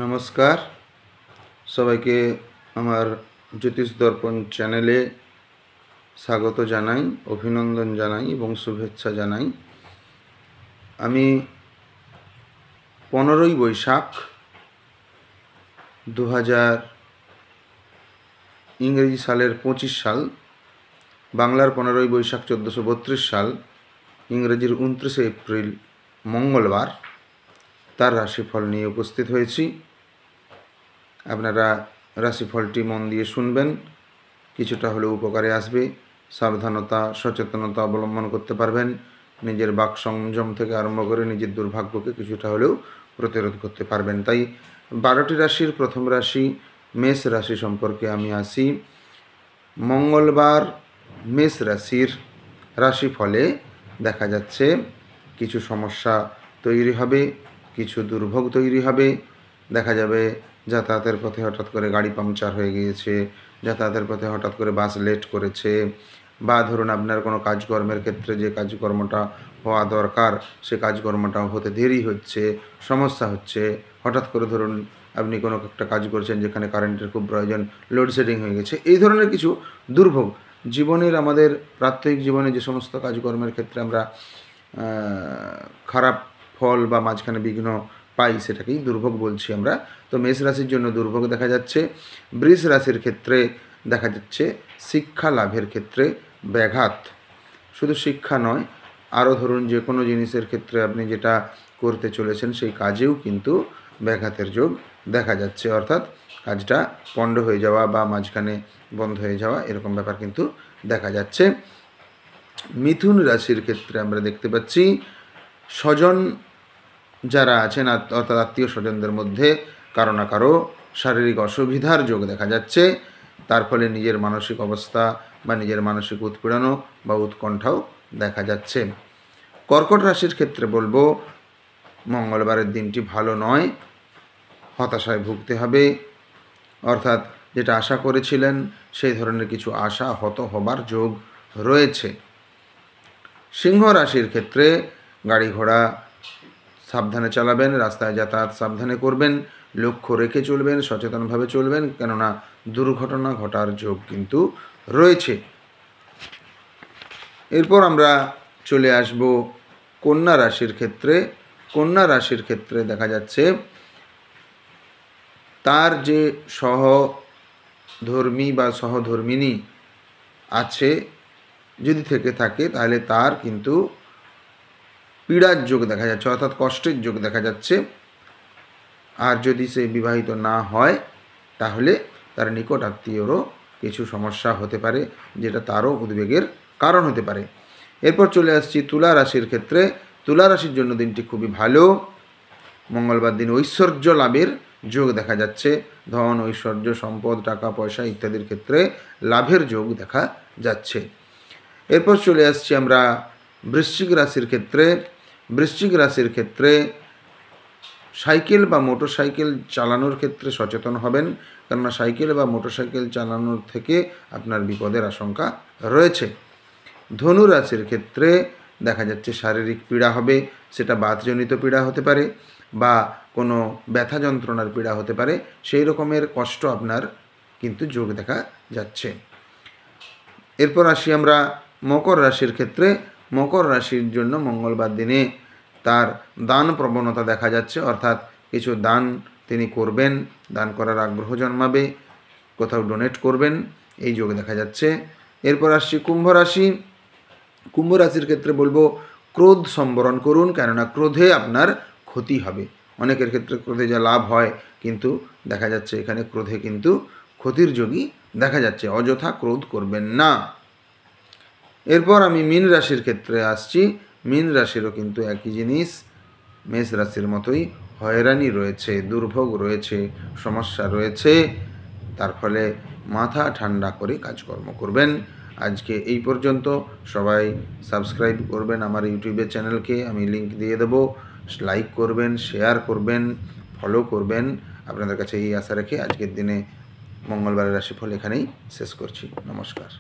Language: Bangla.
নমস্কার সবাইকে আমার জ্যোতিষ দর্পণ চ্যানেলে স্বাগত জানাই, অভিনন্দন জানাই এবং শুভেচ্ছা জানাই। আমি 15ই বৈশাখ 2000 ইংরেজি সালের 25 সাল, বাংলার 15ই বৈশাখ 1432 সাল, ইংরেজির 29শে এপ্রিল মঙ্গলবার তার রাশিফল নিয়ে উপস্থিত হয়েছি। আপনারা রাশিফলটি মন দিয়ে শুনবেন, কিছুটা হলেও উপকারে আসবে। সাবধানতা সচেতনতা অবলম্বন করতে পারবেন। নিজের বাক সংযম থেকে আরম্ভ করে নিজের দুর্ভাগ্যকে কিছুটা হলেও প্রতিরোধ করতে পারবেন। তাই 12টি রাশির প্রথম রাশি মেষ রাশি সম্পর্কে আমি আসি। মঙ্গলবার মেষ রাশির রাশিফলে দেখা যাচ্ছে কিছু সমস্যা তৈরি হবে, কিছু দুর্ভোগ তৈরি হবে। দেখা যাবে যাতায়াতের পথে হঠাৎ করে গাড়ি পাংচার হয়ে গিয়েছে, যাতায়াতের পথে হঠাৎ করে বাস লেট করেছে, বা ধরুন আপনার কোনো কাজকর্মের ক্ষেত্রে যে কাজকর্মটা হওয়া দরকার সে কাজকর্মটা হতে দেরি হচ্ছে, সমস্যা হচ্ছে। হঠাৎ করে ধরুন আপনি কোনো একটা কাজ করছেন যেখানে কারেন্টের খুব প্রয়োজন, লোডশেডিং হয়ে গেছে। এই ধরনের কিছু দুর্ভোগ জীবনের, আমাদের প্রাত্যহিক জীবনে যে সমস্ত কাজকর্মের ক্ষেত্রে আমরা খারাপ ফল বা মাঝখানে বিঘ্ন পাই সেটাকেই দুর্ভোগ বলছি আমরা। তো মেষ রাশির জন্য দুর্ভোগ দেখা যাচ্ছে। বৃষ রাশির ক্ষেত্রে দেখা যাচ্ছে শিক্ষা লাভের ক্ষেত্রে ব্যাঘাত। শুধু শিক্ষা নয়, আরও ধরুন যে কোনো জিনিসের ক্ষেত্রে আপনি যেটা করতে চলেছেন সেই কাজেও কিন্তু ব্যাঘাতের যোগ দেখা যাচ্ছে, অর্থাৎ কাজটা পণ্ড হয়ে যাওয়া বা মাঝখানে বন্ধ হয়ে যাওয়া এরকম ব্যাপার কিন্তু দেখা যাচ্ছে। মিথুন রাশির ক্ষেত্রে আমরা দেখতে পাচ্ছি স্বজন যারা আছেন, অর্থাৎ আত্মীয় স্বজনদের মধ্যে কারো না কারো শারীরিক অসুবিধার যোগ দেখা যাচ্ছে। তার ফলে নিজের মানসিক অবস্থা বা নিজের মানসিক উৎপীড়নও বা উৎকণ্ঠাও দেখা যাচ্ছে। কর্কট রাশির ক্ষেত্রে বলবো মঙ্গলবারের দিনটি ভালো নয়, হতাশায় ভুগতে হবে। অর্থাৎ যেটা আশা করেছিলেন সেই ধরনের কিছু আশা হত হবার যোগ রয়েছে। সিংহ রাশির ক্ষেত্রে গাড়ি ঘোড়া সাবধানে চালাবেন, রাস্তায় যাতায়াত সাবধানে করবেন, লক্ষ্য রেখে চলবেন, সচেতনভাবে চলবেন, কেননা দুর্ঘটনা ঘটার যোগ কিন্তু রয়েছে। এরপর আমরা চলে আসব কন্যা রাশির ক্ষেত্রে। কন্যা রাশির ক্ষেত্রে দেখা যাচ্ছে তার যে সহধর্মী বা সহধর্মিনী আছে, যদি থেকে থাকে তাহলে তার কিন্তু পীড়ার যোগ দেখা যাচ্ছে, অর্থাৎ কষ্টের যোগ দেখা যাচ্ছে। আর যদি সে বিবাহিত না হয় তাহলে তার নিকট আত্মীয়রও কিছু সমস্যা হতে পারে, যেটা তারও উদ্বেগের কারণ হতে পারে। এরপর চলে আসছি তুলা রাশির ক্ষেত্রে। তুলা রাশির জন্য দিনটি খুবই ভালো। মঙ্গলবার দিন ঐশ্বর্য লাভের যোগ দেখা যাচ্ছে। ধন, ঐশ্বর্য, সম্পদ, টাকা পয়সা ইত্যাদির ক্ষেত্রে লাভের যোগ দেখা যাচ্ছে। এরপর চলে আসছি আমরা বৃশ্চিক রাশির ক্ষেত্রে। বৃশ্চিক রাশির ক্ষেত্রে সাইকেল বা মোটরসাইকেল চালানোর ক্ষেত্রে সচেতন হবেন, কেননা সাইকেল বা মোটরসাইকেল চালানোর থেকে আপনার বিপদের আশঙ্কা রয়েছে। ধনু রাশির ক্ষেত্রে দেখা যাচ্ছে শারীরিক পীড়া হবে, সেটা বাতজনিত পীড়া হতে পারে বা কোনো ব্যথা যন্ত্রণার পীড়া হতে পারে, সেই রকমের কষ্ট আপনার কিন্তু যোগ দেখা যাচ্ছে। এরপর আসি আমরা মকর রাশির ক্ষেত্রে। মকর রাশির জন্য মঙ্গলবার দিনে তার দান প্রবণতা দেখা যাচ্ছে, অর্থাৎ কিছু দান তিনি করবেন, দান করার আগ্রহ জন্মাবে, কোথাও ডোনেট করবেন, এই যোগ দেখা যাচ্ছে। এরপর আসছি কুম্ভ রাশি। কুম্ভ রাশির ক্ষেত্রে বলবো ক্রোধ সম্বরণ করুন, কেননা ক্রোধে আপনার ক্ষতি হবে। অনেকের ক্ষেত্রে ক্রোধে যা লাভ হয়, কিন্তু দেখা যাচ্ছে এখানে ক্রোধে কিন্তু ক্ষতির যোগই দেখা যাচ্ছে। অযথা ক্রোধ করবেন না। এরপর আমি মীন রাশির ক্ষেত্রে আসছি। মীন রাশিরও কিন্তু একই জিনিস, মেষ রাশির মতোই হয়রানি রয়েছে, দুর্ভোগ রয়েছে, সমস্যা রয়েছে। তার ফলে মাথা ঠান্ডা করে কাজকর্ম করবেন। আজকে এই পর্যন্ত। সবাই সাবস্ক্রাইব করবেন আমার ইউটিউবের চ্যানেলকে, আমি লিংক দিয়ে দেবো। লাইক করবেন, শেয়ার করবেন, ফলো করবেন। আপনাদের কাছে এই আশা রেখে আজকের দিনে মঙ্গলবারের রাশিফল এখানেই শেষ করছি। নমস্কার।